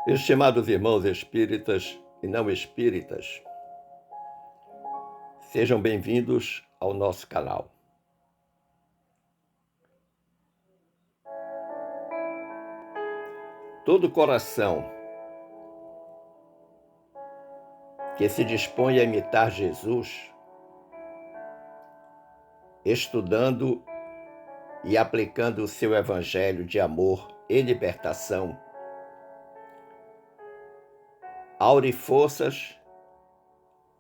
Estimados irmãos espíritas e não espíritas, sejam bem-vindos ao nosso canal. Todo coração que se dispõe a imitar Jesus, estudando e aplicando o seu evangelho de amor e libertação, aure forças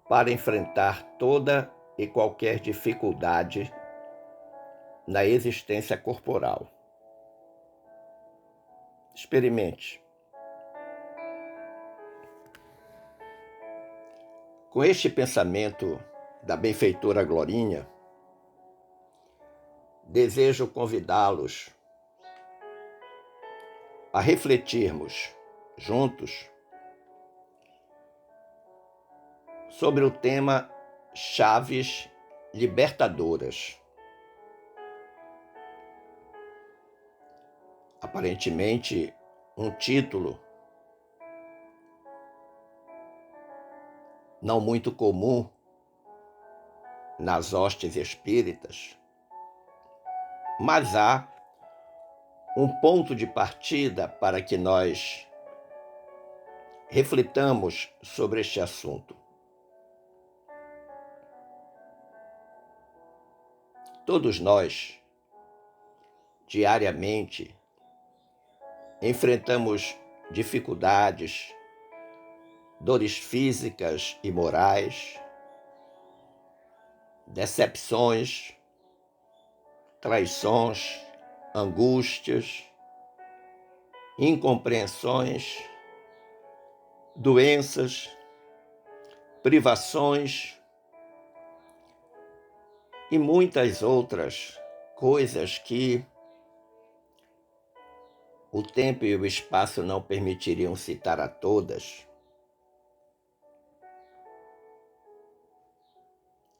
para enfrentar toda e qualquer dificuldade na existência corporal. Experimente. Com este pensamento da benfeitora Glorinha, desejo convidá-los a refletirmos juntos sobre o tema Chaves Libertadoras. Aparentemente, um título não muito comum nas hostes espíritas, mas há um ponto de partida para que nós reflitamos sobre este assunto. Todos nós, diariamente, enfrentamos dificuldades, dores físicas e morais, decepções, traições, angústias, incompreensões, doenças, privações e muitas outras coisas que o tempo e o espaço não permitiriam citar a todas.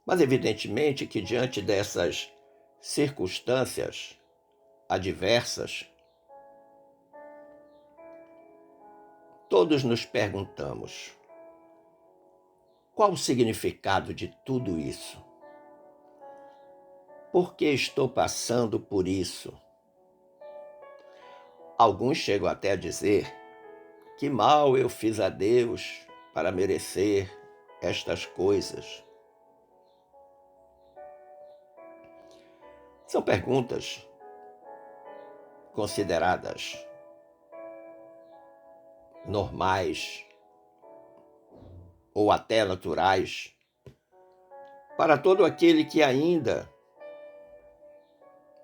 Mas evidentemente que diante dessas circunstâncias adversas, todos nos perguntamos: qual o significado de tudo isso? Por que estou passando por isso? Alguns chegam até a dizer: que mal eu fiz a Deus para merecer estas coisas? São perguntas consideradas normais ou até naturais para todo aquele que ainda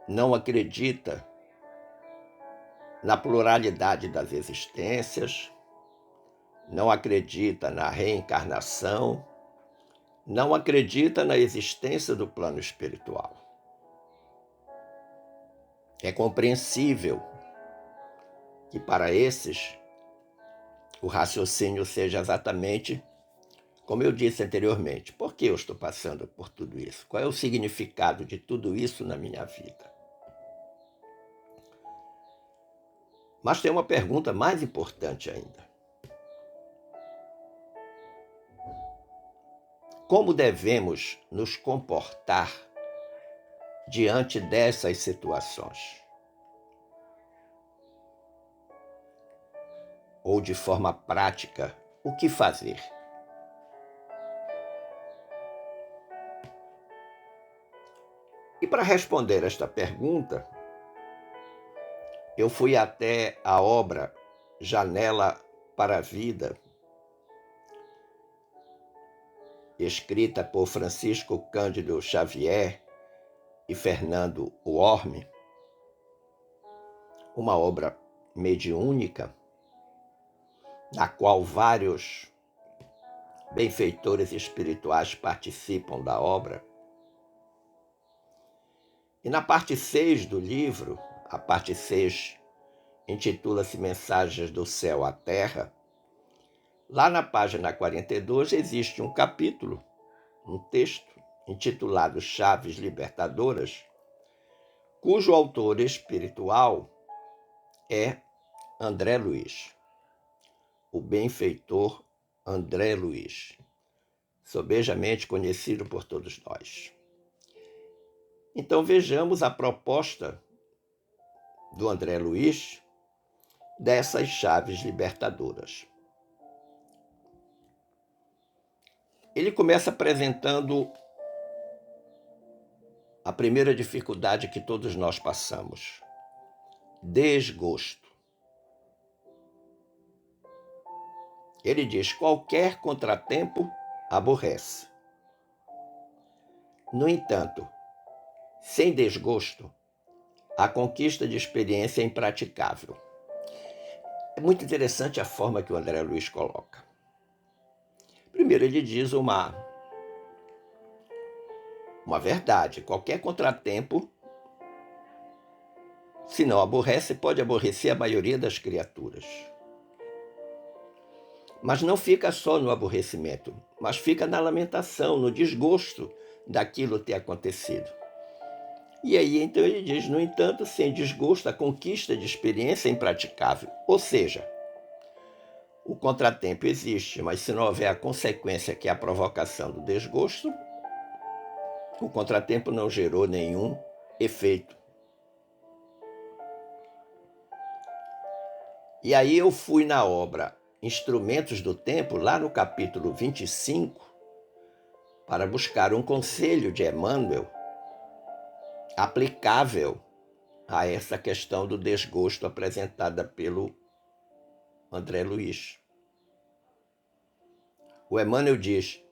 não acredita na pluralidade das existências, não acredita na reencarnação, não acredita na existência do plano espiritual. É compreensível que para esses o raciocínio seja exatamente como eu disse anteriormente: por que eu estou passando por tudo isso? Qual é o significado de tudo isso na minha vida? Mas tem uma pergunta mais importante ainda. Como devemos nos comportar diante dessas situações? Ou de forma prática, o que fazer? E para responder esta pergunta, eu fui até a obra Janela para a Vida, escrita por Francisco Cândido Xavier e Fernando Worm, uma obra mediúnica, na qual vários benfeitores espirituais participam da obra. E na parte 6 do livro, a parte 6 intitula-se Mensagens do Céu à Terra. Lá na página 42 existe um capítulo, um texto intitulado Chaves Libertadoras, cujo autor espiritual é André Luiz. o benfeitor André Luiz, sobejamente conhecido por todos nós. Então vejamos a proposta do André Luiz dessas chaves libertadoras. Ele começa apresentando a primeira dificuldade que todos nós passamos: desgosto. Ele diz: qualquer contratempo aborrece. No entanto, sem desgosto, a conquista de experiência é impraticável. É muito interessante a forma que o André Luiz coloca. Primeiro, ele diz uma verdade: qualquer contratempo, se não aborrece, pode aborrecer a maioria das criaturas. Mas não fica só no aborrecimento, mas fica na lamentação, no desgosto daquilo ter acontecido. E aí então ele diz: no entanto, sem desgosto, a conquista de experiência é impraticável. Ou seja, o contratempo existe, mas se não houver a consequência, que é a provocação do desgosto, o contratempo não gerou nenhum efeito. E aí eu fui na obra Instrumentos do Tempo, lá no capítulo 25, para buscar um conselho de Emmanuel aplicável a essa questão do desgosto apresentada pelo André Luiz. O Emmanuel diz: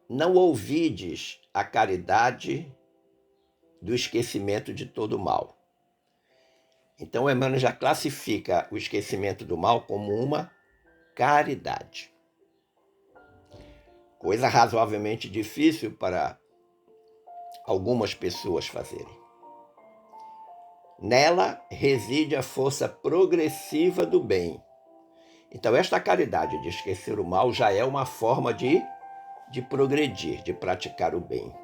não ouvides a caridade do esquecimento de todo mal. Então o Emmanuel já classifica o esquecimento do mal como uma caridade. Coisa razoavelmente difícil para algumas pessoas fazerem. Nela reside a força progressiva do bem. Então esta caridade de esquecer o mal já é uma forma de progredir, de praticar o bem.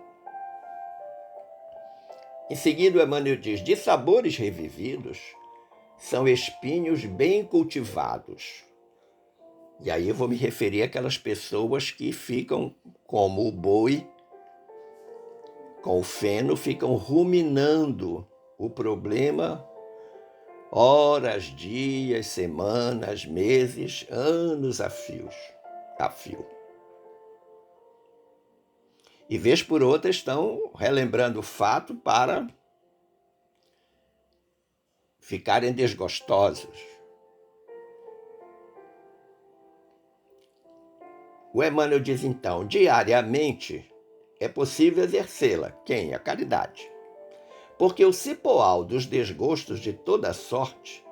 Em seguida, Emmanuel diz: de sabores revividos são espinhos bem cultivados. E aí eu vou me referir àquelas pessoas que ficam como o boi com o feno, ficam ruminando o problema horas, dias, semanas, meses, anos a fio. E vez por outra estão relembrando o fato para ficarem desgostosos. O Emmanuel diz então: diariamente é possível exercê-la. Quem? A caridade. Porque o cipoal dos desgostos de toda sorte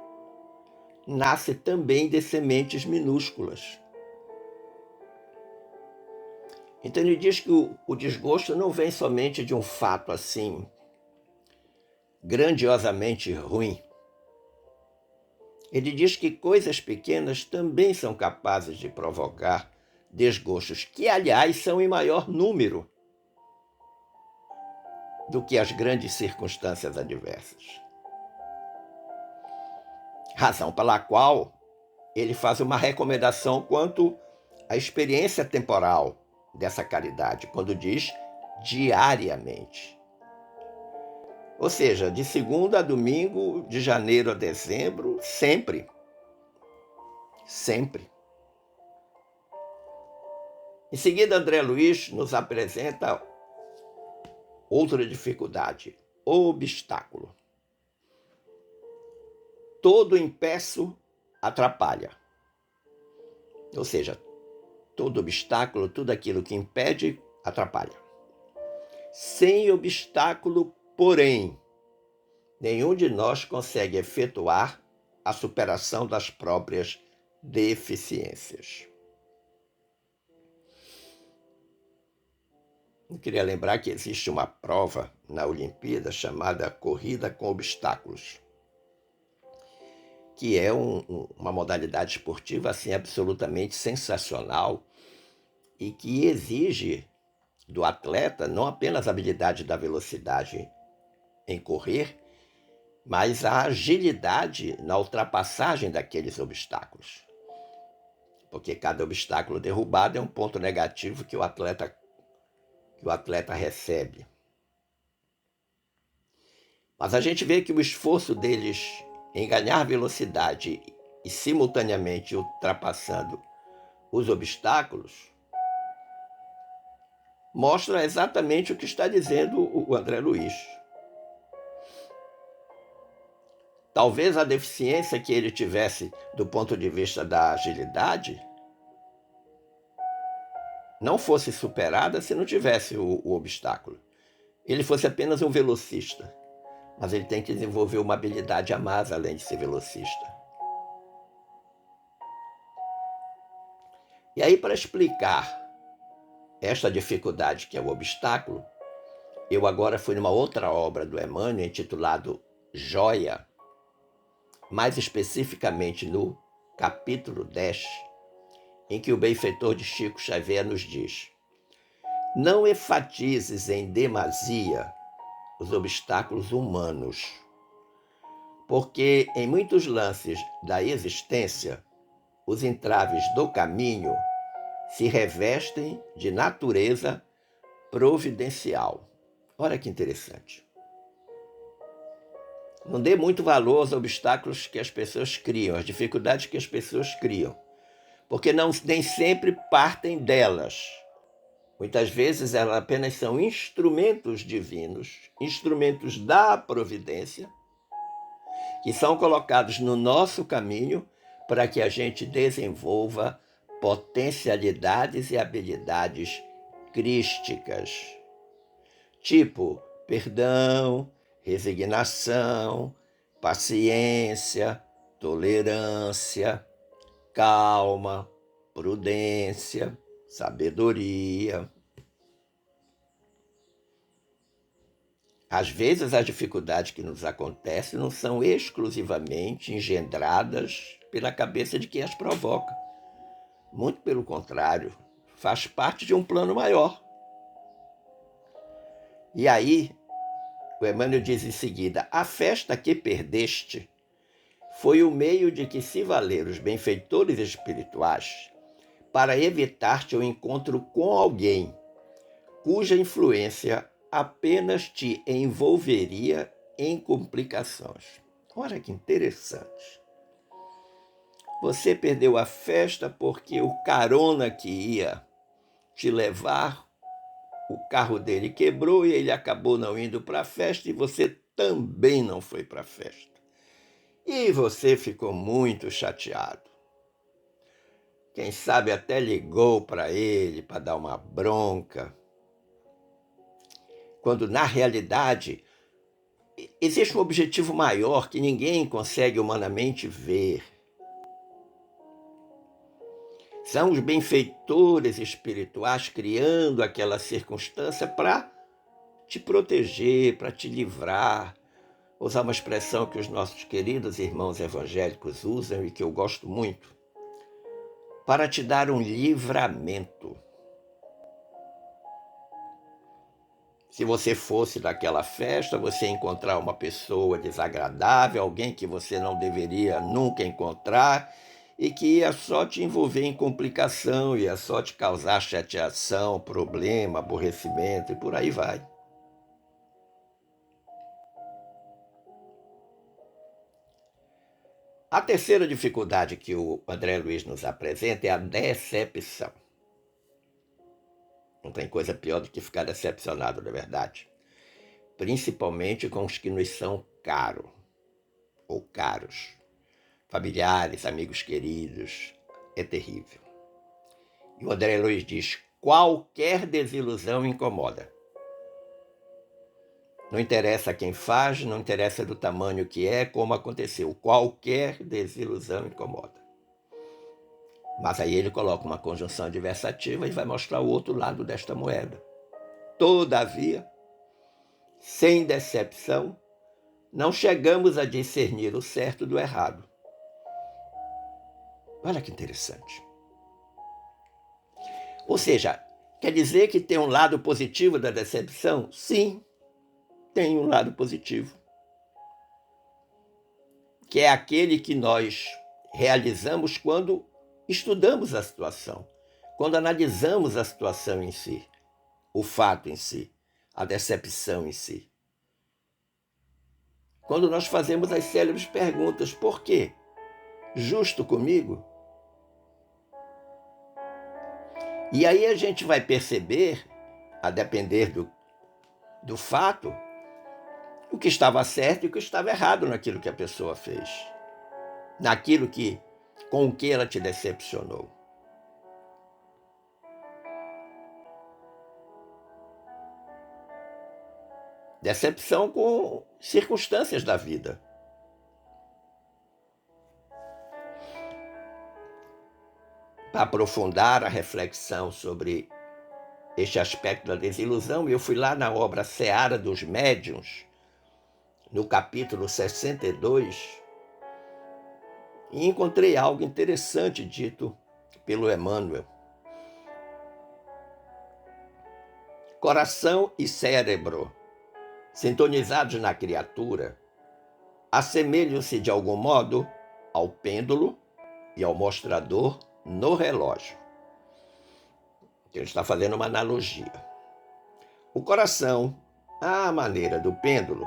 nasce também de sementes minúsculas. Então ele diz que o desgosto não vem somente de um fato assim grandiosamente ruim. Ele diz que coisas pequenas também são capazes de provocar desgostos, que aliás são em maior número do que as grandes circunstâncias adversas. Razão pela qual ele faz uma recomendação quanto à experiência temporal dessa caridade, quando diz diariamente. Ou seja, de segunda a domingo, de janeiro a dezembro, sempre. Sempre. Em seguida, André Luiz nos apresenta outra dificuldade: obstáculo. Todo impeço atrapalha. Ou seja, todo obstáculo, tudo aquilo que impede, atrapalha. Sem obstáculo, porém, nenhum de nós consegue efetuar a superação das próprias deficiências. Eu queria lembrar que existe uma prova na Olimpíada chamada Corrida com Obstáculos, que é uma modalidade esportiva assim, absolutamente sensacional e que exige do atleta não apenas a habilidade da velocidade em correr, mas a agilidade na ultrapassagem daqueles obstáculos. porque cada obstáculo derrubado é um ponto negativo que o atleta recebe. Mas a gente vê que o esforço deles em ganhar velocidade e simultaneamente ultrapassando os obstáculos mostra exatamente o que está dizendo o André Luiz. Talvez a deficiência que ele tivesse do ponto de vista da agilidade não fosse superada se não tivesse o obstáculo. Ele fosse apenas um velocista, mas ele tem que desenvolver uma habilidade a mais além de ser velocista. E aí, para explicar esta dificuldade que é o obstáculo, eu agora fui numa outra obra do Emmanuel, intitulado Joia, mais especificamente no capítulo 10, em que o benfeitor de Chico Xavier nos diz: não enfatizes em demasia os obstáculos humanos, porque em muitos lances da existência, os entraves do caminho se revestem de natureza providencial. Olha que interessante. Não dê muito valor aos obstáculos que as pessoas criam, às dificuldades que as pessoas criam, porque nem sempre partem delas. Muitas vezes elas apenas são instrumentos divinos, instrumentos da providência, que são colocados no nosso caminho para que a gente desenvolva potencialidades e habilidades crísticas, tipo perdão, resignação, paciência, tolerância, calma, prudência, sabedoria. Às vezes, as dificuldades que nos acontecem não são exclusivamente engendradas pela cabeça de quem as provoca. Muito pelo contrário, faz parte de um plano maior. E aí, o Emmanuel diz em seguida: a festa que perdeste foi o meio de que se valeram os benfeitores espirituais para evitar-te o encontro com alguém cuja influência apenas te envolveria em complicações. Olha que interessante. Você perdeu a festa porque o carona que ia te levar, o carro dele quebrou e ele acabou não indo para a festa e você também não foi para a festa. E você ficou muito chateado. Quem sabe até ligou para ele para dar uma bronca. Quando, na realidade, existe um objetivo maior que ninguém consegue humanamente ver. São os benfeitores espirituais criando aquela circunstância para te proteger, para te livrar. Vou usar uma expressão que os nossos queridos irmãos evangélicos usam e que eu gosto muito. Para te dar um livramento. Se você fosse daquela festa, você ia encontrar uma pessoa desagradável, alguém que você não deveria nunca encontrar e que ia só te envolver em complicação, ia só te causar chateação, problema, aborrecimento e por aí vai. A terceira dificuldade que o André Luiz nos apresenta é a decepção. Não tem coisa pior do que ficar decepcionado, na verdade. Principalmente com os que nos são caros ou caros. Familiares, amigos queridos. É terrível. E o André Luiz diz: qualquer desilusão incomoda. Não interessa quem faz, não interessa do tamanho que é, como aconteceu. Qualquer desilusão incomoda. Mas aí ele coloca uma conjunção adversativa e vai mostrar o outro lado desta moeda. Todavia, sem decepção, não chegamos a discernir o certo do errado. Olha que interessante. Ou seja, quer dizer que tem um lado positivo da decepção? Sim, tem um lado positivo. Que é aquele que nós realizamos quando estudamos a situação, quando analisamos a situação em si, o fato em si, a decepção em si. Quando nós fazemos as célebres perguntas, por quê? Justo comigo? E aí a gente vai perceber, a depender do fato, o que estava certo e o que estava errado naquilo que a pessoa fez, naquilo com o que ela te decepcionou. Decepção com circunstâncias da vida. Para aprofundar a reflexão sobre este aspecto da desilusão, eu fui lá na obra Seara dos Médiuns, no capítulo 62, e encontrei algo interessante dito pelo Emmanuel. Coração e cérebro, sintonizados na criatura, assemelham-se de algum modo ao pêndulo e ao mostrador no relógio. Ele está fazendo uma analogia. O coração, à maneira do pêndulo,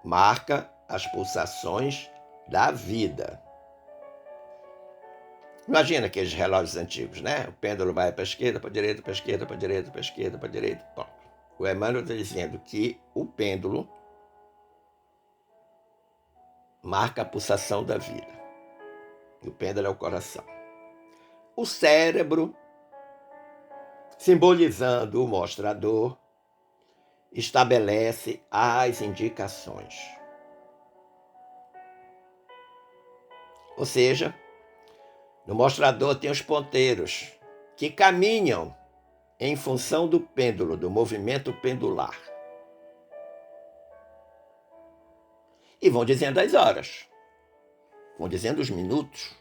marca as pulsações da vida. Imagina aqueles relógios antigos, né? O pêndulo vai para a esquerda, para a direita, para a esquerda, para a direita, para a esquerda, para a direita. Bom, o Emmanuel está dizendo que o pêndulo marca a pulsação da vida. E o pêndulo é o coração. O cérebro, simbolizando o mostrador, estabelece as indicações. Ou seja, no mostrador tem os ponteiros que caminham em função do pêndulo, do movimento pendular. E vão dizendo as horas, vão dizendo os minutos.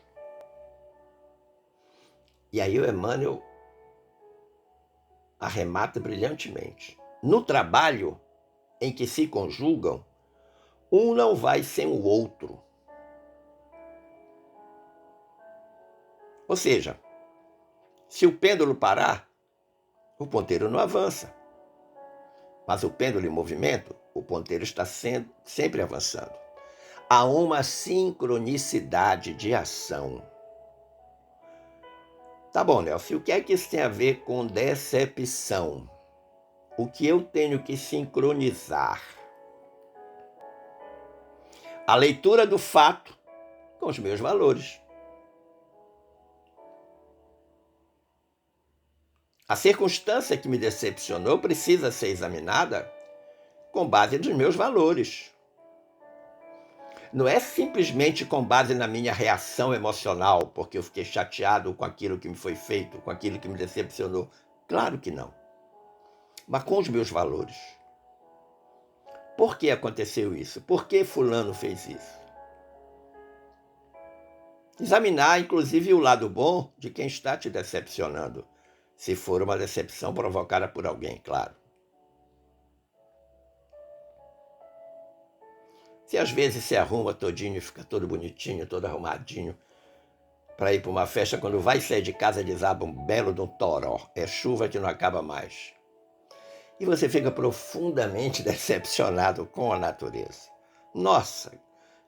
E aí o Emmanuel arremata brilhantemente. No trabalho em que se conjugam, um não vai sem o outro. Ou seja, se o pêndulo parar, o ponteiro não avança. Mas o pêndulo em movimento, o ponteiro está sempre avançando. Há uma sincronicidade de ação. Tá bom, Nelson, o que é que isso tem a ver com decepção? O que eu tenho que sincronizar? A leitura do fato com os meus valores. A circunstância que me decepcionou precisa ser examinada com base nos meus valores. Não é simplesmente com base na minha reação emocional, porque eu fiquei chateado com aquilo que me foi feito, com aquilo que me decepcionou. Claro que não. Mas com os meus valores. Por que aconteceu isso? Por que fulano fez isso? Examinar, inclusive, o lado bom de quem está te decepcionando. Se for uma decepção provocada por alguém, claro. Se às vezes se arruma todinho e fica todo bonitinho, todo arrumadinho, para ir para uma festa, quando vai sair de casa desaba um belo de um toró. É chuva que não acaba mais. E você fica profundamente decepcionado com a natureza. Nossa,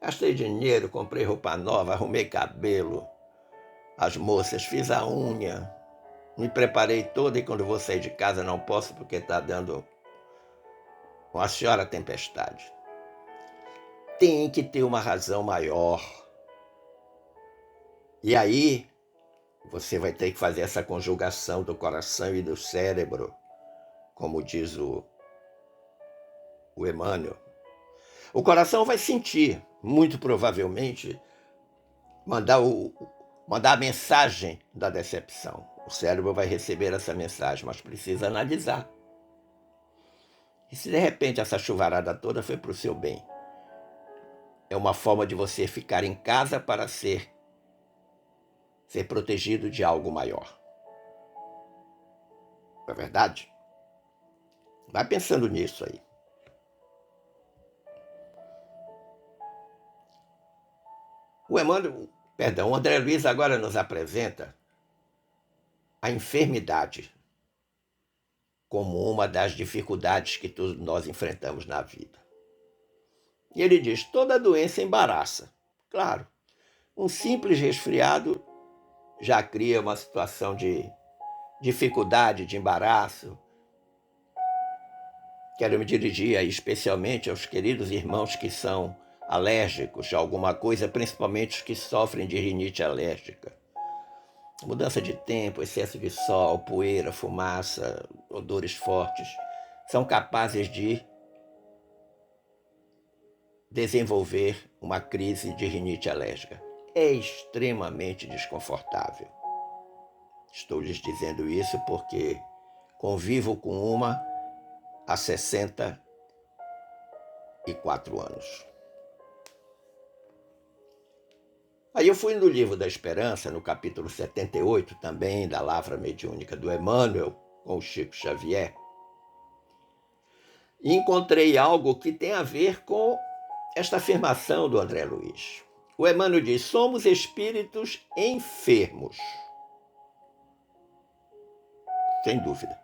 gastei dinheiro, comprei roupa nova, arrumei cabelo, as moças, fiz a unha, me preparei toda e quando vou sair de casa não posso porque está dando uma senhora tempestade. Tem que ter uma razão maior. E aí, você vai ter que fazer essa conjugação do coração e do cérebro, como diz o Emmanuel. O coração vai sentir, muito provavelmente, mandar a mensagem da decepção. O cérebro vai receber essa mensagem, mas precisa analisar. E se de repente essa chuvarada toda foi para o seu bem? É uma forma de você ficar em casa para ser protegido de algo maior. Não é verdade? Vai pensando nisso aí. O André Luiz agora nos apresenta a enfermidade como uma das dificuldades que todos nós enfrentamos na vida. E ele diz: toda doença embaraça. Claro, um simples resfriado já cria uma situação de dificuldade, de embaraço. Quero me dirigir aí especialmente aos queridos irmãos que são alérgicos a alguma coisa, principalmente os que sofrem de rinite alérgica. Mudança de tempo, excesso de sol, poeira, fumaça, odores fortes, são capazes de desenvolver uma crise de rinite alérgica. É extremamente desconfortável. Estou lhes dizendo isso porque convivo com uma há 64 anos. Aí eu fui no Livro da Esperança, no capítulo 78, também da Lavra Mediúnica do Emmanuel, com o Chico Xavier, e encontrei algo que tem a ver com esta afirmação do André Luiz. O Emmanuel diz: somos espíritos enfermos. Sem dúvida.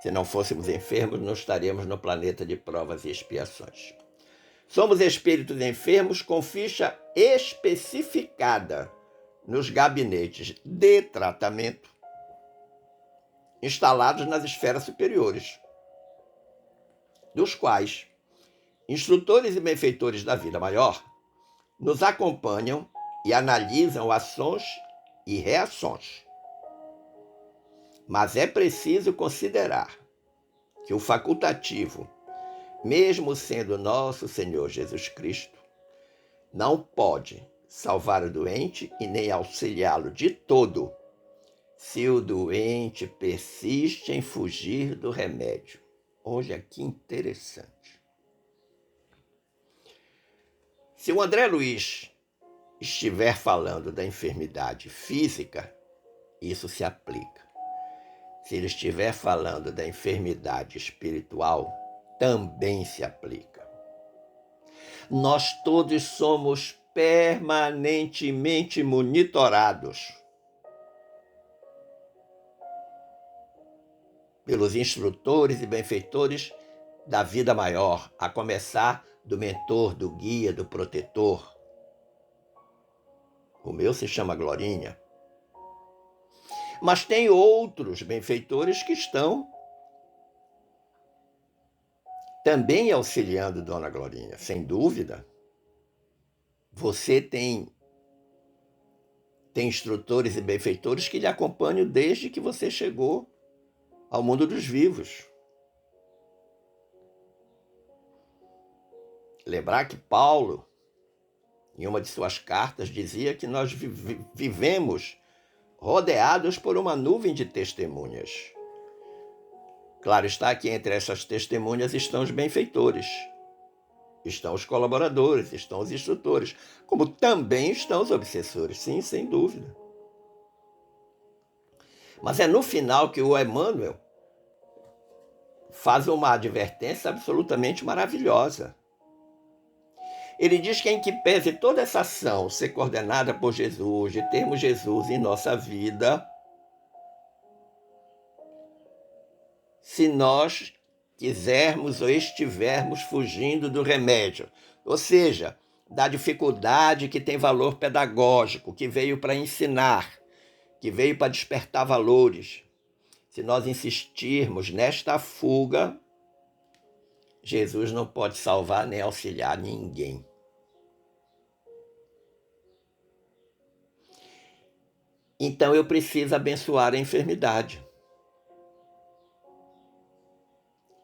Se não fôssemos enfermos, não estaríamos no planeta de provas e expiações. Somos espíritos enfermos com ficha especificada nos gabinetes de tratamento instalados nas esferas superiores, dos quais instrutores e benfeitores da vida maior nos acompanham e analisam ações e reações. Mas é preciso considerar que o facultativo, mesmo sendo nosso Senhor Jesus Cristo, não pode salvar o doente e nem auxiliá-lo de todo, se o doente persiste em fugir do remédio. Olha que interessante. Se o André Luiz estiver falando da enfermidade física, isso se aplica. Se ele estiver falando da enfermidade espiritual, também se aplica. Nós todos somos permanentemente monitorados pelos instrutores e benfeitores da vida maior, a começar do mentor, do guia, do protetor. O meu se chama Glorinha. Mas tem outros benfeitores que estão também auxiliando Dona Glorinha, sem dúvida. Você tem instrutores e benfeitores que lhe acompanham desde que você chegou ao mundo dos vivos. Lembrar que Paulo, em uma de suas cartas, dizia que nós vivemos rodeados por uma nuvem de testemunhas. Claro está que entre essas testemunhas estão os benfeitores, estão os colaboradores, estão os instrutores, como também estão os obsessores, sim, sem dúvida. Mas é no final que o Emmanuel faz uma advertência absolutamente maravilhosa. Ele diz que em que pese toda essa ação ser coordenada por Jesus, de termos Jesus em nossa vida, se nós quisermos ou estivermos fugindo do remédio, ou seja, da dificuldade que tem valor pedagógico, que veio para ensinar, que veio para despertar valores, se nós insistirmos nesta fuga, Jesus não pode salvar nem auxiliar ninguém. Então eu preciso abençoar a enfermidade.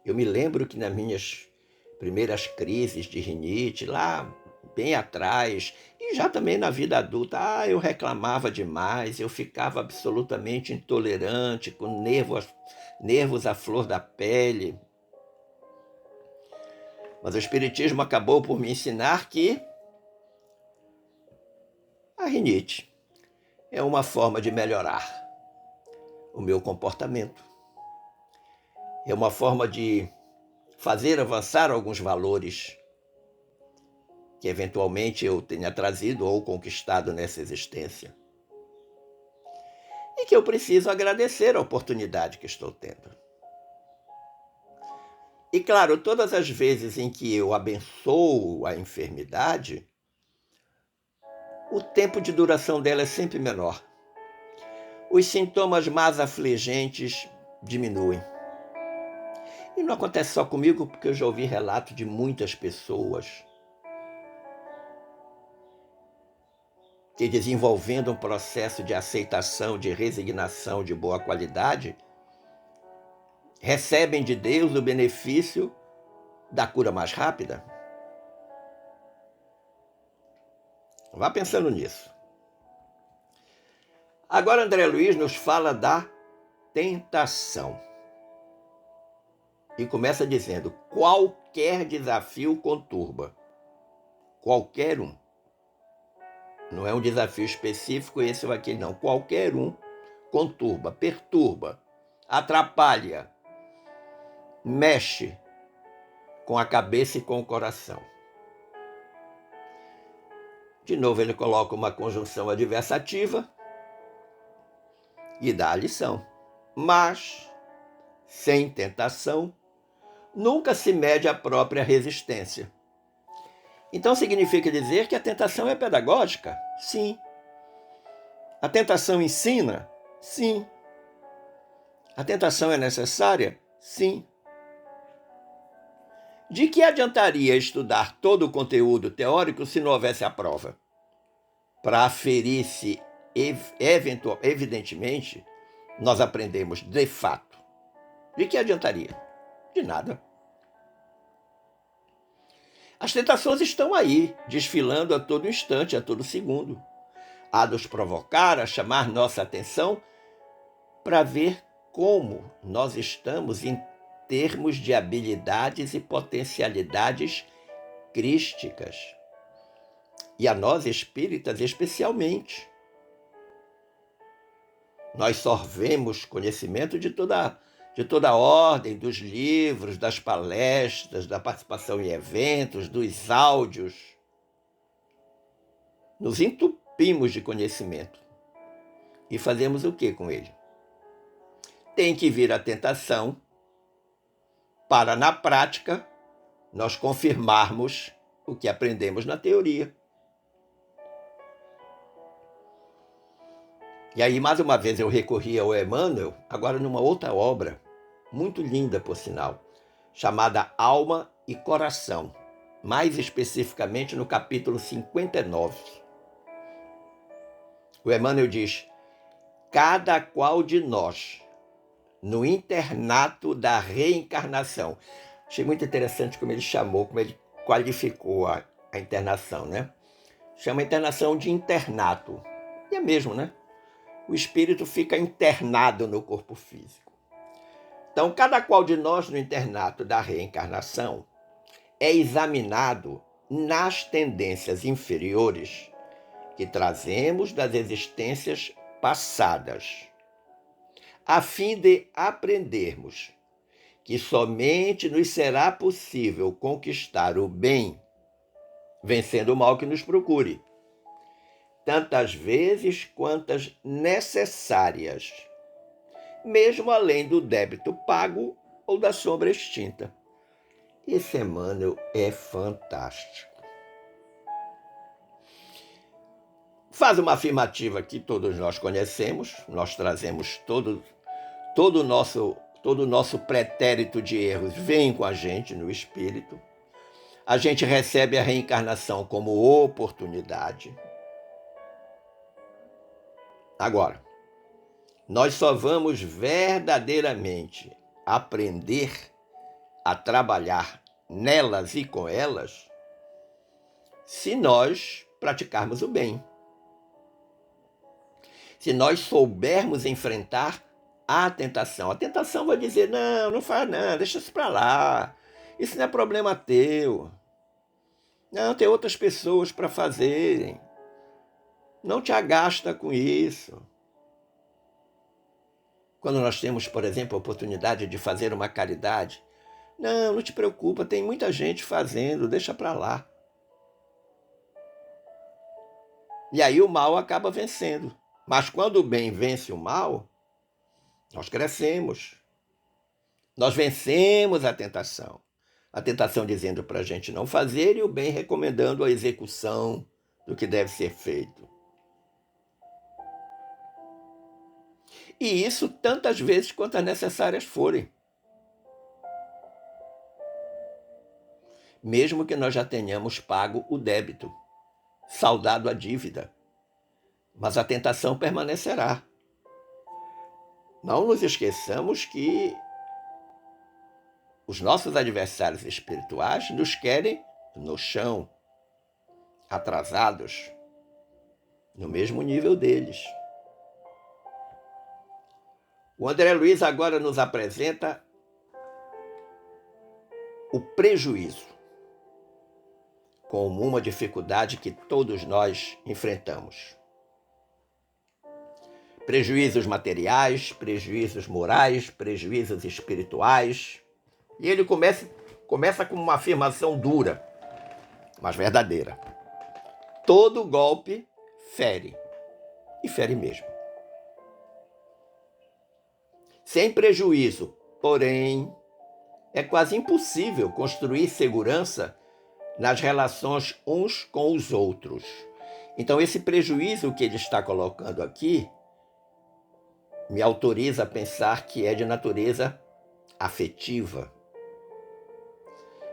Eu me lembro que nas minhas primeiras crises de rinite, lá bem atrás, e já também na vida adulta, eu reclamava demais, eu ficava absolutamente intolerante, com nervos à flor da pele. Mas o Espiritismo acabou por me ensinar que a rinite é uma forma de melhorar o meu comportamento. É uma forma de fazer avançar alguns valores que eventualmente eu tenha trazido ou conquistado nessa existência. e que eu preciso agradecer a oportunidade que estou tendo. E claro, todas as vezes em que eu abençoo a enfermidade, o tempo de duração dela é sempre menor. Os sintomas mais afligentes diminuem. E não acontece só comigo, porque eu já ouvi relato de muitas pessoas que, desenvolvendo um processo de aceitação, de resignação de boa qualidade, recebem de Deus o benefício da cura mais rápida. Vá pensando nisso. Agora André Luiz nos fala da tentação. E começa dizendo: qualquer desafio conturba. Qualquer um. Não é um desafio específico esse ou aquele, não. Qualquer um conturba, perturba, atrapalha, mexe com a cabeça e com o coração. De novo, ele coloca uma conjunção adversativa e dá a lição. Mas, sem tentação, nunca se mede a própria resistência. Então significa dizer que a tentação é pedagógica? Sim. A tentação ensina? Sim. A tentação é necessária? Sim. De que adiantaria estudar todo o conteúdo teórico se não houvesse a prova? Para aferir se, evidentemente, nós aprendemos de fato. De que adiantaria? De nada. As tentações estão aí, desfilando a todo instante, a todo segundo. Há de nos provocar, a chamar nossa atenção para ver como nós estamos em termos de habilidades e potencialidades crísticas. E a nós espíritas especialmente. Nós sorvemos conhecimento de toda a ordem, dos livros, das palestras, da participação em eventos, dos áudios. Nos entupimos de conhecimento. E fazemos o que com ele? Tem que vir a tentação para, na prática, nós confirmarmos o que aprendemos na teoria. E aí, mais uma vez, eu recorri ao Emmanuel, agora numa outra obra, muito linda, por sinal, chamada Alma e Coração, mais especificamente no capítulo 59. O Emmanuel diz: cada qual de nós, no internato da reencarnação. Achei muito interessante como ele chamou, como ele qualificou a internação, né? Chama a internação de internato. E é mesmo, né? O espírito fica internado no corpo físico. Então, cada qual de nós no internato da reencarnação é examinado nas tendências inferiores que trazemos das existências passadas, a fim de aprendermos que somente nos será possível conquistar o bem, vencendo o mal que nos procure, tantas vezes quantas necessárias, mesmo além do débito pago ou da sombra extinta. Esse Emmanuel é fantástico. Faz uma afirmativa que todos nós conhecemos, nós trazemos todo o nosso pretérito de erros vem com a gente no espírito. A gente recebe a reencarnação como oportunidade. Agora, nós só vamos verdadeiramente aprender a trabalhar nelas e com elas se nós praticarmos o bem. Se nós soubermos enfrentar a tentação. A tentação vai dizer: não faz não, deixa isso para lá. Isso não é problema teu. Não, tem outras pessoas para fazerem. Não te agasta com isso. Quando nós temos, por exemplo, a oportunidade de fazer uma caridade, não te preocupa, tem muita gente fazendo, deixa para lá. E aí o mal acaba vencendo. Mas quando o bem vence o mal, nós crescemos. Nós vencemos a tentação. A tentação dizendo para a gente não fazer e o bem recomendando a execução do que deve ser feito. E isso tantas vezes quantas necessárias forem. Mesmo que nós já tenhamos pago o débito, saldado a dívida. Mas a tentação permanecerá. Não nos esqueçamos que os nossos adversários espirituais nos querem no chão, atrasados, no mesmo nível deles. O André Luiz agora nos apresenta o prejuízo como uma dificuldade que todos nós enfrentamos. Prejuízos materiais, prejuízos morais, prejuízos espirituais. E ele começa com uma afirmação dura, mas verdadeira. Todo golpe fere, e fere mesmo. Sem prejuízo, porém, é quase impossível construir segurança nas relações uns com os outros. Então, esse prejuízo que ele está colocando aqui me autoriza a pensar que é de natureza afetiva.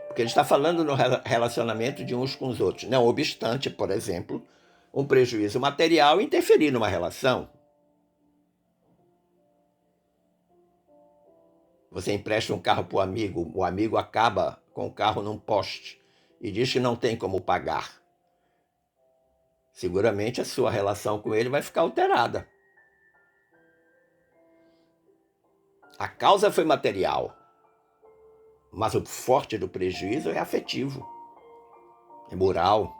Porque ele está falando no relacionamento de uns com os outros. Não obstante, por exemplo, um prejuízo material interferir numa relação. Você empresta um carro para o amigo acaba com o carro num poste e diz que não tem como pagar. Seguramente a sua relação com ele vai ficar alterada. A causa foi material, mas o forte do prejuízo é afetivo, é moral.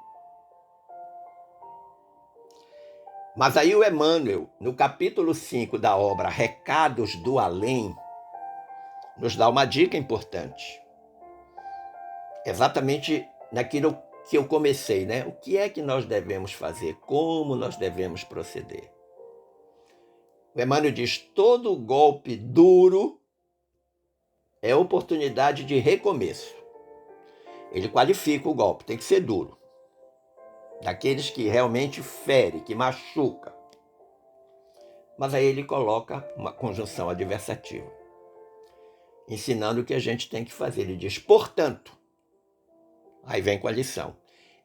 Mas aí o Emmanuel, no capítulo 5 da obra Recados do Além, nos dá uma dica importante. Exatamente naquilo que eu comecei, né? O que é que nós devemos fazer? Como nós devemos proceder? O Emmanuel diz: todo golpe duro é oportunidade de recomeço. Ele qualifica o golpe, tem que ser duro. Daqueles que realmente fere, que machuca. Mas aí ele coloca uma conjunção adversativa, ensinando o que a gente tem que fazer. Ele diz: portanto, aí vem com a lição,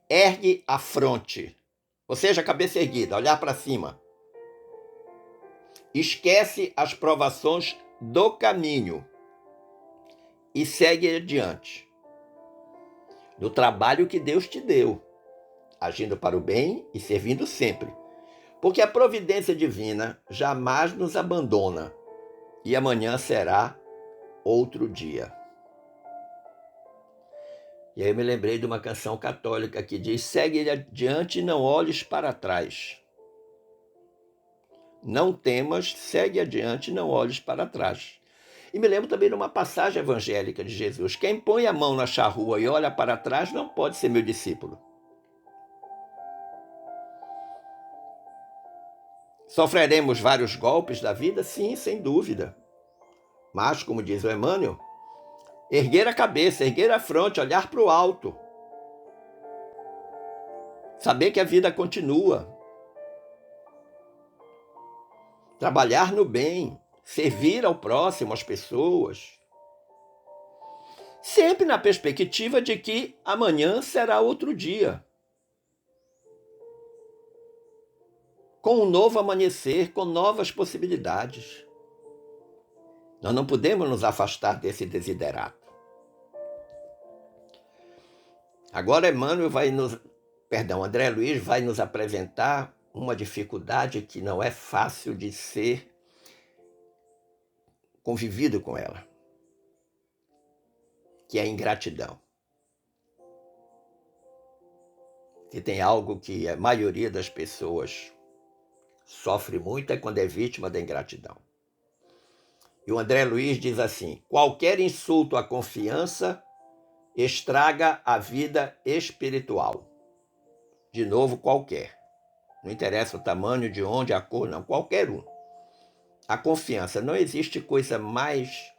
ergue a fronte, ou seja, a cabeça erguida, olhar para cima. Esquece as provações do caminho e segue adiante no trabalho que Deus te deu, agindo para o bem e servindo sempre. Porque a providência divina jamais nos abandona e amanhã será outro dia. E aí eu me lembrei de uma canção católica que diz: segue adiante e não olhes para trás. Não temas, segue adiante e não olhes para trás. E me lembro também de uma passagem evangélica de Jesus: quem põe a mão na charrua e olha para trás não pode ser meu discípulo. Sofreremos vários golpes da vida? Sim, sem dúvida. Mas, como diz o Emmanuel, erguer a cabeça, erguer a fronte, olhar para o alto. Saber que a vida continua. Trabalhar no bem, servir ao próximo, às pessoas. Sempre na perspectiva de que amanhã será outro dia. Com um novo amanhecer, com novas possibilidades. Nós não podemos nos afastar desse desiderato. Agora André Luiz vai nos apresentar uma dificuldade que não é fácil de ser convivido com ela, que é a ingratidão. Que tem algo que a maioria das pessoas sofre muito, é quando é vítima da ingratidão. E o André Luiz diz assim: qualquer insulto à confiança estraga a vida espiritual. De novo, qualquer. Não interessa o tamanho, de onde, a cor, não, qualquer um. A confiança. Não existe coisa mais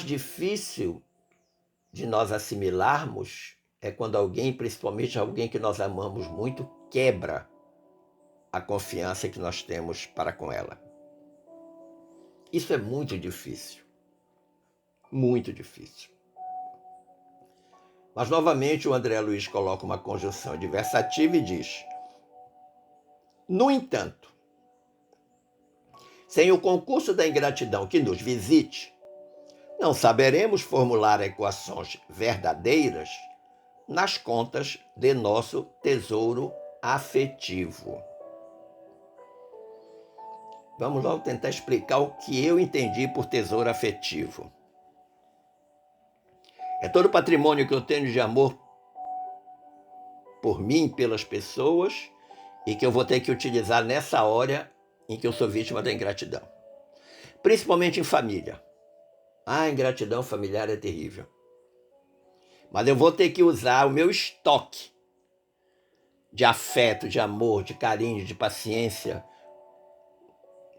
difícil de nós assimilarmos é quando alguém, principalmente alguém que nós amamos muito, quebra a confiança que nós temos para com ela. Isso é muito difícil. Muito difícil. Mas, novamente, o André Luiz coloca uma conjunção adversativa e diz: no entanto, sem o concurso da ingratidão que nos visite, não saberemos formular equações verdadeiras nas contas de nosso tesouro afetivo. Vamos logo tentar explicar o que eu entendi por tesouro afetivo. É todo o patrimônio que eu tenho de amor por mim, pelas pessoas, e que eu vou ter que utilizar nessa hora em que eu sou vítima da ingratidão. Principalmente em família. A ingratidão familiar é terrível. Mas eu vou ter que usar o meu estoque de afeto, de amor, de carinho, de paciência,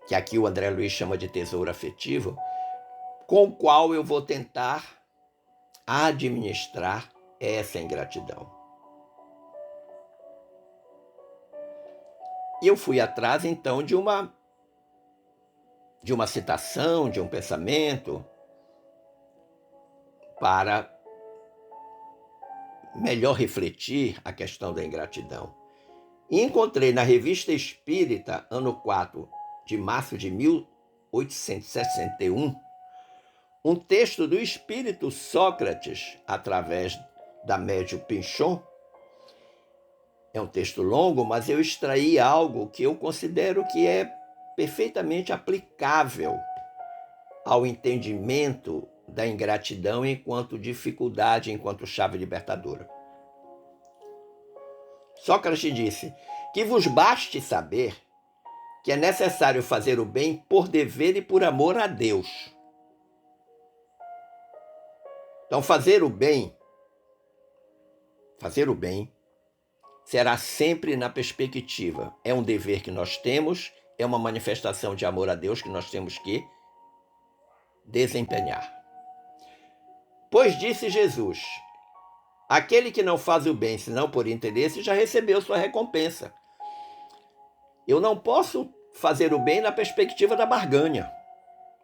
que aqui o André Luiz chama de tesouro afetivo, com o qual eu vou tentar administrar essa ingratidão. E eu fui atrás, então, de uma citação, de um pensamento, para melhor refletir a questão da ingratidão. E encontrei na Revista Espírita, ano 4, de março de 1861, um texto do espírito Sócrates, através da médium Pinchon. É um texto longo, mas eu extraí algo que eu considero que é perfeitamente aplicável ao entendimento da ingratidão enquanto dificuldade, enquanto chave libertadora. Sócrates disse que vos baste saber que é necessário fazer o bem por dever e por amor a Deus. Então, fazer o bem será sempre na perspectiva. É um dever que nós temos, é uma manifestação de amor a Deus que nós temos que desempenhar. Pois disse Jesus: aquele que não faz o bem senão por interesse já recebeu sua recompensa. Eu não posso fazer o bem na perspectiva da barganha.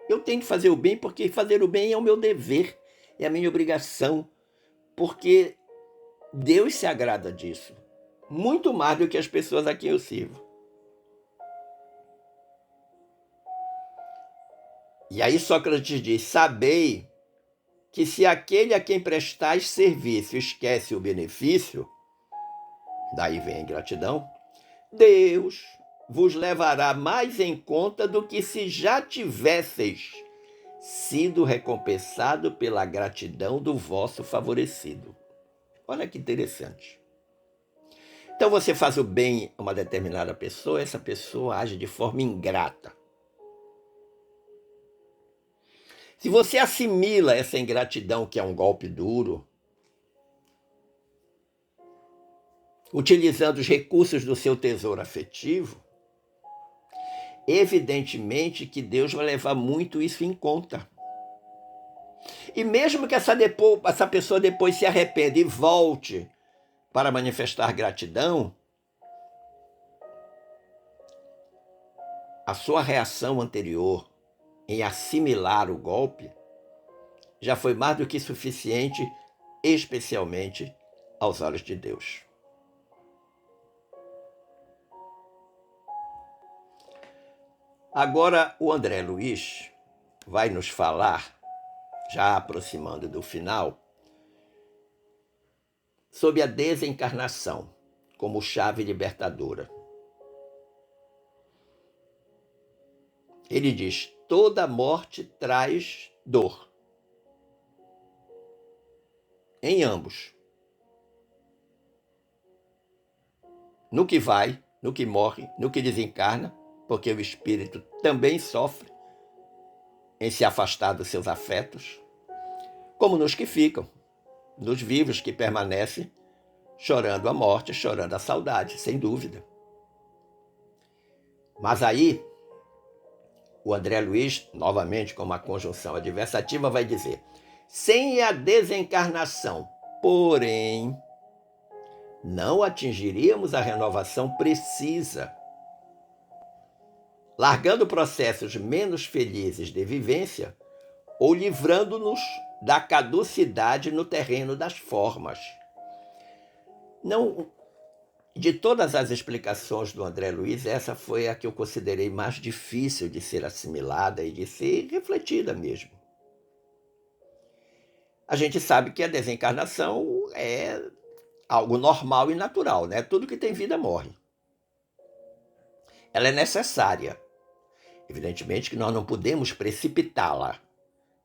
Eu tenho que fazer o bem porque fazer o bem é o meu dever, é a minha obrigação, porque Deus se agrada disso, muito mais do que as pessoas a quem eu sirvo. E aí Sócrates diz: sabei que se aquele a quem prestais serviço esquece o benefício, daí vem a ingratidão, Deus vos levará mais em conta do que se já tivesseis sido recompensado pela gratidão do vosso favorecido. Olha que interessante. Então você faz o bem a uma determinada pessoa, essa pessoa age de forma ingrata. Se você assimila essa ingratidão, que é um golpe duro, utilizando os recursos do seu tesouro afetivo, evidentemente que Deus vai levar muito isso em conta. E mesmo que essa pessoa depois se arrependa e volte para manifestar gratidão, a sua reação anterior em assimilar o golpe já foi mais do que suficiente, especialmente aos olhos de Deus. Agora o André Luiz vai nos falar, já aproximando do final, sobre a desencarnação como chave libertadora. Ele diz: toda morte traz dor. Em ambos. No que vai, no que morre, no que desencarna, porque o espírito também sofre em se afastar dos seus afetos, como nos que ficam, nos vivos que permanecem chorando a morte, chorando a saudade, sem dúvida. Mas aí, o André Luiz, novamente com uma conjunção adversativa, vai dizer: sem a desencarnação, porém, não atingiríamos a renovação precisa, largando processos menos felizes de vivência ou livrando-nos da caducidade no terreno das formas. Não, de todas as explicações do André Luiz, essa foi a que eu considerei mais difícil de ser assimilada e de ser refletida mesmo. A gente sabe que a desencarnação é algo normal e natural, né? Tudo que tem vida morre. Ela é necessária. Evidentemente que nós não podemos precipitá-la,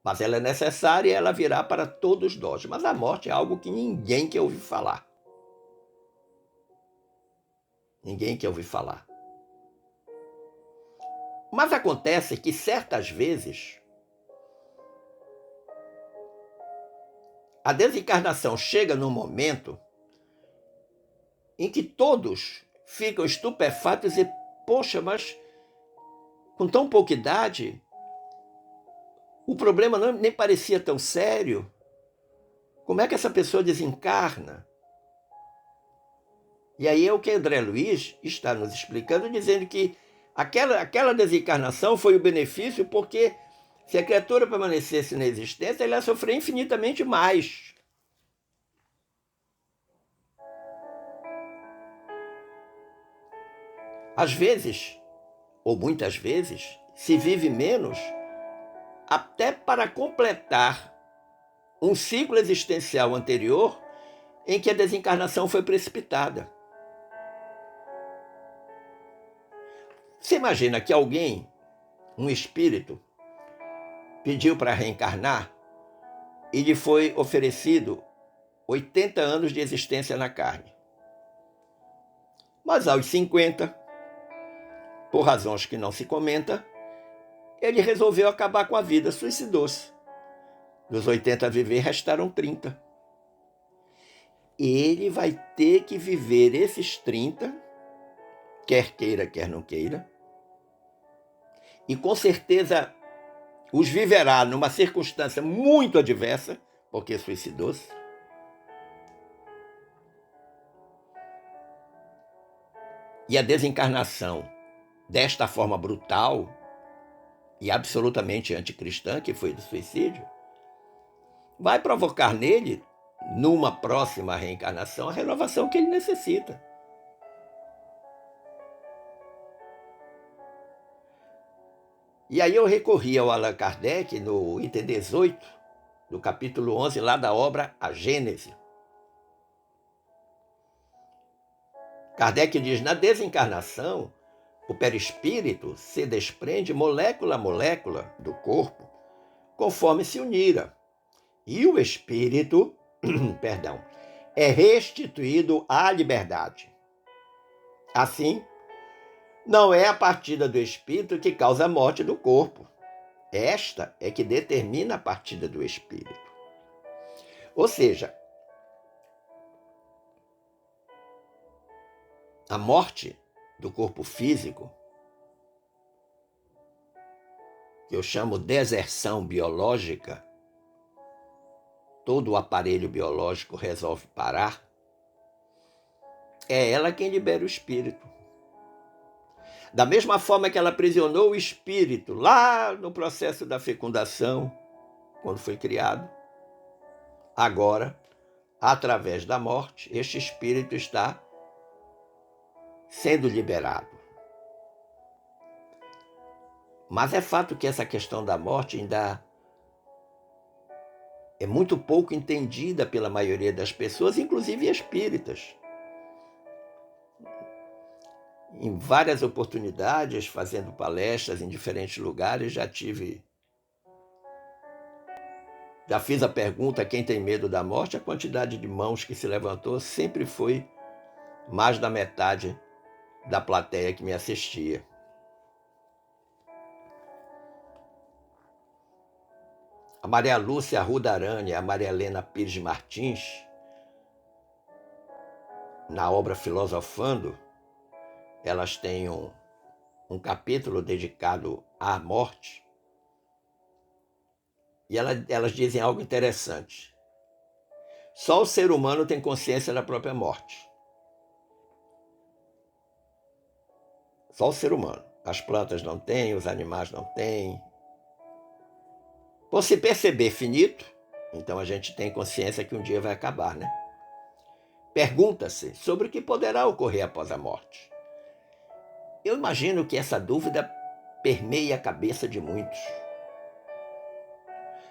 mas ela é necessária e ela virá para todos nós. Mas a morte é algo que ninguém quer ouvir falar. Ninguém quer ouvir falar. Mas acontece que certas vezes a desencarnação chega num momento em que todos ficam estupefatos e, poxa, mas com tão pouca idade, o problema nem parecia tão sério. Como é que essa pessoa desencarna? E aí é o que André Luiz está nos explicando, dizendo que aquela desencarnação foi o benefício porque se a criatura permanecesse na existência, ela ia sofrer infinitamente mais. Às vezes, ou muitas vezes, se vive menos até para completar um ciclo existencial anterior em que a desencarnação foi precipitada. Você imagina que alguém, um espírito, pediu para reencarnar e lhe foi oferecido 80 anos de existência na carne. Mas aos 50, por razões que não se comenta, ele resolveu acabar com a vida, suicidou-se. Dos 80 a viver, restaram 30. Ele vai ter que viver esses 30, quer queira, quer não queira, e com certeza os viverá numa circunstância muito adversa, porque suicidou-se. E a desencarnação, desta forma brutal e absolutamente anticristã, que foi do suicídio, vai provocar nele, numa próxima reencarnação, a renovação que ele necessita. E aí eu recorri ao Allan Kardec no item 18, do capítulo 11, lá da obra A Gênese. Kardec diz: na desencarnação, o perispírito se desprende molécula a molécula do corpo, conforme se unira, e o espírito, é restituído à liberdade. Assim, não é a partida do espírito que causa a morte do corpo. Esta é que determina a partida do espírito. Ou seja, a morte do corpo físico, que eu chamo de deserção biológica, todo o aparelho biológico resolve parar, é ela quem libera o espírito. Da mesma forma que ela aprisionou o espírito lá no processo da fecundação, quando foi criado, agora, através da morte, este espírito está sendo liberado. Mas é fato que essa questão da morte ainda é muito pouco entendida pela maioria das pessoas, inclusive espíritas. Em várias oportunidades, fazendo palestras em diferentes lugares, já fiz a pergunta: quem tem medo da morte? A quantidade de mãos que se levantou sempre foi mais da metade da plateia que me assistia. A Maria Lúcia Arruda Arane e a Maria Helena Pires Martins na obra Filosofando, elas têm um capítulo dedicado à morte, e elas dizem algo interessante. Só o ser humano tem consciência da própria morte. Só o ser humano. As plantas não têm, os animais não têm. Por se perceber finito, então a gente tem consciência que um dia vai acabar, né? Pergunta-se sobre o que poderá ocorrer após a morte. Eu imagino que essa dúvida permeia a cabeça de muitos.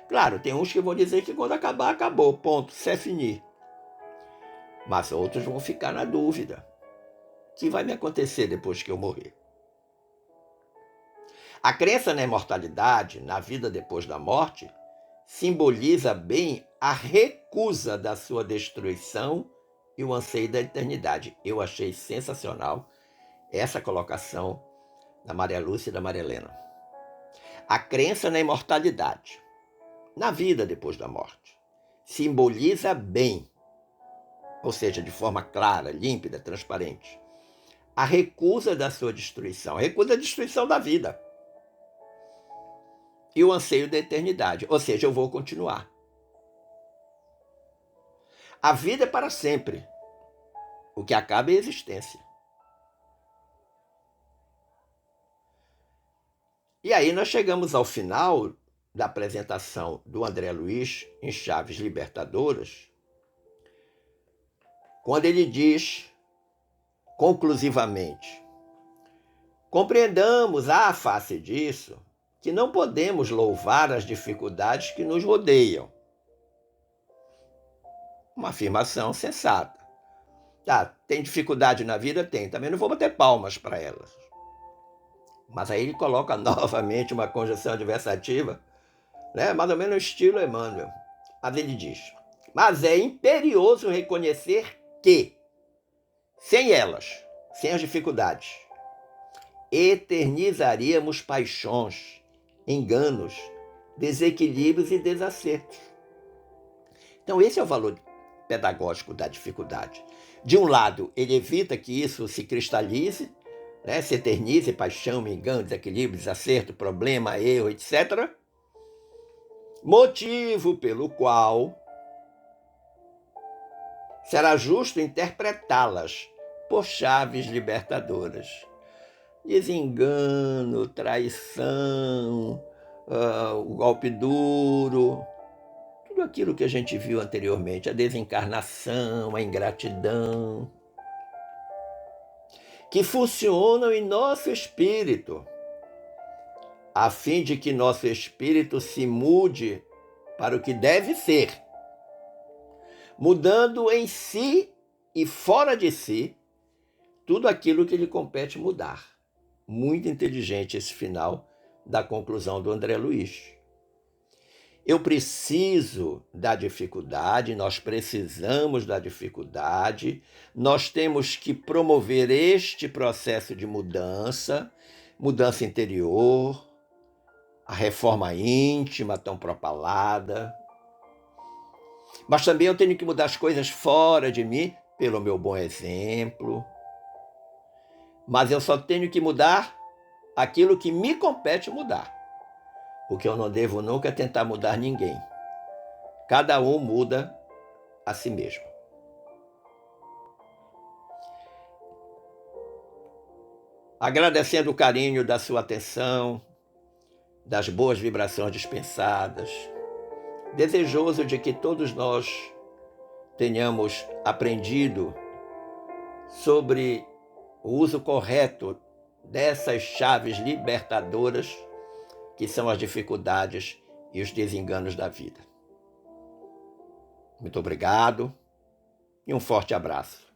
Claro, tem uns que vão dizer que quando acabar, acabou, ponto, c'est fini. Mas outros vão ficar na dúvida. O que vai me acontecer depois que eu morrer? A crença na imortalidade, na vida depois da morte, simboliza bem a recusa da sua destruição e o anseio da eternidade. Eu achei sensacional essa colocação da Maria Lúcia e da Maria Helena. A crença na imortalidade, na vida depois da morte, simboliza bem, ou seja, de forma clara, límpida, transparente, a recusa da sua destruição, a recusa da destruição da vida e o anseio da eternidade, ou seja, eu vou continuar. A vida é para sempre, o que acaba é a existência. E aí nós chegamos ao final da apresentação do André Luiz em Chaves Libertadoras, quando ele diz, conclusivamente, compreendamos à face disso que não podemos louvar as dificuldades que nos rodeiam. Uma afirmação sensata. Tem dificuldade na vida? Tem. Também não vou bater palmas para elas. Mas aí ele coloca novamente uma conjunção adversativa, né? Mais ou menos no estilo Emmanuel. Mas ele diz, mas é imperioso reconhecer que, sem elas, sem as dificuldades, eternizaríamos paixões, enganos, desequilíbrios e desacertos. Então esse é o valor pedagógico da dificuldade. De um lado, ele evita que isso se cristalize, né, se eternize, paixão, engano, desequilíbrio, desacerto, problema, erro, etc. Motivo pelo qual será justo interpretá-las por chaves libertadoras. Desengano, traição, o golpe duro, tudo aquilo que a gente viu anteriormente, a desencarnação, a ingratidão, que funcionam em nosso espírito, a fim de que nosso espírito se mude para o que deve ser, mudando em si e fora de si tudo aquilo que lhe compete mudar. Muito inteligente esse final da conclusão do André Luiz. Eu preciso da dificuldade, nós precisamos da dificuldade, nós temos que promover este processo de mudança, mudança interior, a reforma íntima tão propalada. Mas também eu tenho que mudar as coisas fora de mim, pelo meu bom exemplo. Mas eu só tenho que mudar aquilo que me compete mudar. O que eu não devo nunca é tentar mudar ninguém. Cada um muda a si mesmo. Agradecendo o carinho da sua atenção, das boas vibrações dispensadas, desejoso de que todos nós tenhamos aprendido sobre o uso correto dessas chaves libertadoras que são as dificuldades e os desenganos da vida. Muito obrigado e um forte abraço.